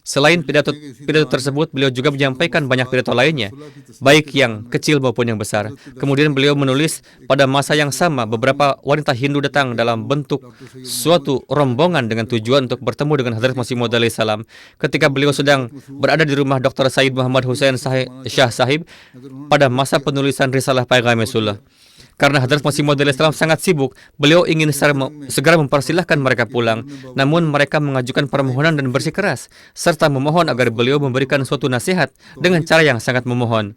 Selain pidato tersebut, beliau juga menyampaikan banyak pidato lainnya, baik yang kecil maupun yang besar. Kemudian beliau menulis, pada masa yang sama, beberapa wanita Hindu datang dalam bentuk suatu rombongan dengan tujuan untuk bertemu dengan Hadrat Masih Maud alaihissalam. Ketika beliau sedang berada di rumah Dr. Sayyid Muhammad Hussein Shah Sahib pada masa penulisan Risalah Paigam-e-Sulh. Karena Hadrat Masih Maud alaihissalam sangat sibuk, beliau ingin segera mempersilahkan mereka pulang. Namun mereka mengajukan permohonan dan bersikeras, serta memohon agar beliau memberikan suatu nasihat dengan cara yang sangat memohon.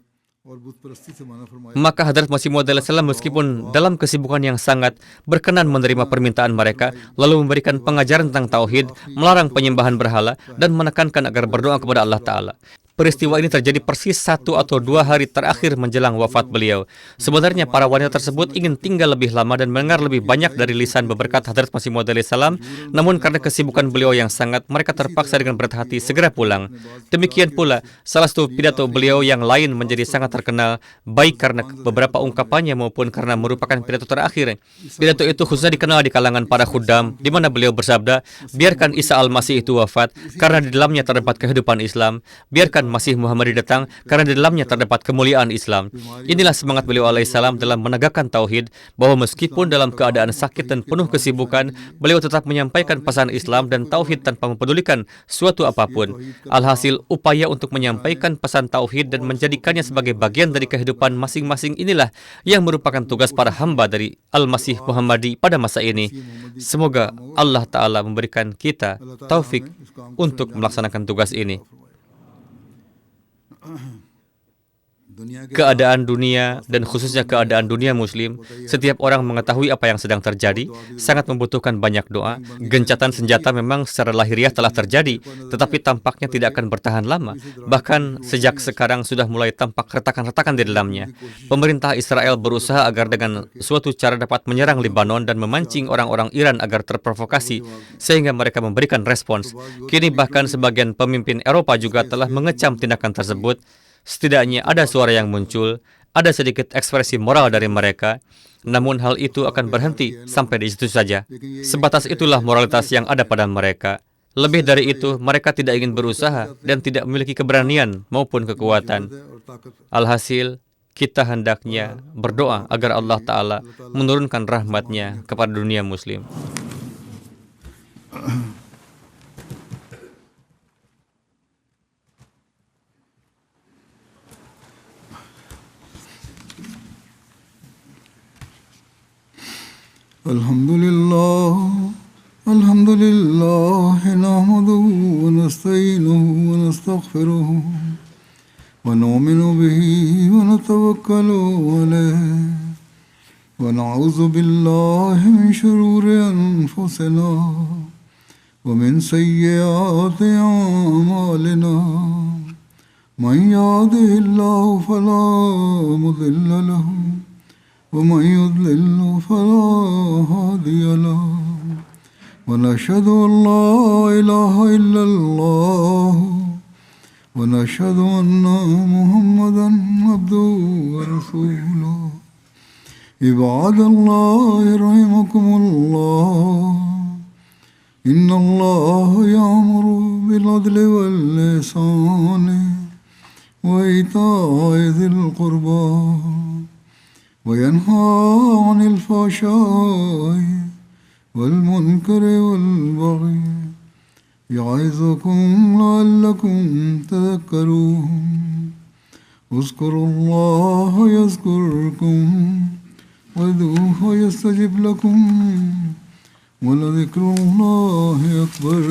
Maka Hadrat Masih Maud alaihissalam meskipun dalam kesibukan yang sangat berkenan menerima permintaan mereka, lalu memberikan pengajaran tentang tauhid, melarang penyembahan berhala, dan menekankan agar berdoa kepada Allah Ta'ala. peristiwa ini terjadi persis 1 atau 2 hari terakhir menjelang wafat beliau. Sebenarnya para wanita tersebut ingin tinggal lebih lama dan mendengar lebih banyak dari lisan berberkat Hadrat Masih Maud alaihi salam, namun karena kesibukan beliau yang sangat, mereka terpaksa dengan berat hati segera pulang. Demikian pula, salah satu pidato beliau yang lain menjadi sangat terkenal, baik karena beberapa ungkapannya maupun karena merupakan pidato terakhir. Pidato itu khususnya dikenal di kalangan para khuddam, di mana beliau bersabda, biarkan Isa al-Masih itu wafat, karena di dalamnya terdapat kehidupan Islam. Biarkan Masih Muhammad datang, karena di dalamnya terdapat kemuliaan Islam. Inilah semangat beliau alaihissalam dalam menegakkan tauhid, bahwa meskipun dalam keadaan sakit dan penuh kesibukan, beliau tetap menyampaikan pesan Islam dan tauhid tanpa mempedulikan suatu apapun. Alhasil, upaya untuk menyampaikan pesan tauhid dan menjadikannya sebagai bagian dari kehidupan masing-masing inilah yang merupakan tugas para hamba dari Al-Masih Muhammadi pada masa ini. Semoga Allah Ta'ala memberikan kita taufik untuk melaksanakan tugas ini. Keadaan dunia dan khususnya keadaan dunia muslim, setiap orang mengetahui apa yang sedang terjadi, sangat membutuhkan banyak doa. Gencatan senjata memang secara lahiriah telah terjadi, tetapi tampaknya tidak akan bertahan lama. Bahkan sejak sekarang sudah mulai tampak retakan-retakan di dalamnya. Pemerintah Israel berusaha agar dengan suatu cara dapat menyerang Lebanon dan memancing orang-orang Iran agar terprovokasi, sehingga mereka memberikan respons. Kini bahkan sebagian pemimpin Eropa juga telah mengecam tindakan tersebut. Setidaknya ada suara yang muncul, ada sedikit ekspresi moral dari mereka, namun hal itu akan berhenti sampai di situ saja. Sebatas itulah moralitas yang ada pada mereka. Lebih dari itu, mereka tidak ingin berusaha dan tidak memiliki keberanian maupun kekuatan. Alhasil, kita hendaknya berdoa agar Allah Ta'ala menurunkan rahmat-Nya kepada dunia muslim. Alhamdulillah nahmaduhu wa nasta'inuhu wa nastaghfiruhu wa nu'minu bihi wa natawakkalu alayhi wa na'udzu billahi min shururi anfusina wa min sayyiati a'malina. Man yahdihillahu fala mudilla lahu ومن يضلل فلا هادي له ونشهد أن لا إله إلا الله ونشهد أن محمدا عبده ورسوله. عباد الله رحمكم الله إن الله يأمر بالعدل والإحسان وإيتاء ذي القربى وينهى عن الفحشاء والمنكر والبغي يعظكم لعلكم تذكرون. اذكروا الله يذكركم وادعوه يستجب لكم ولذكر الله أكبر.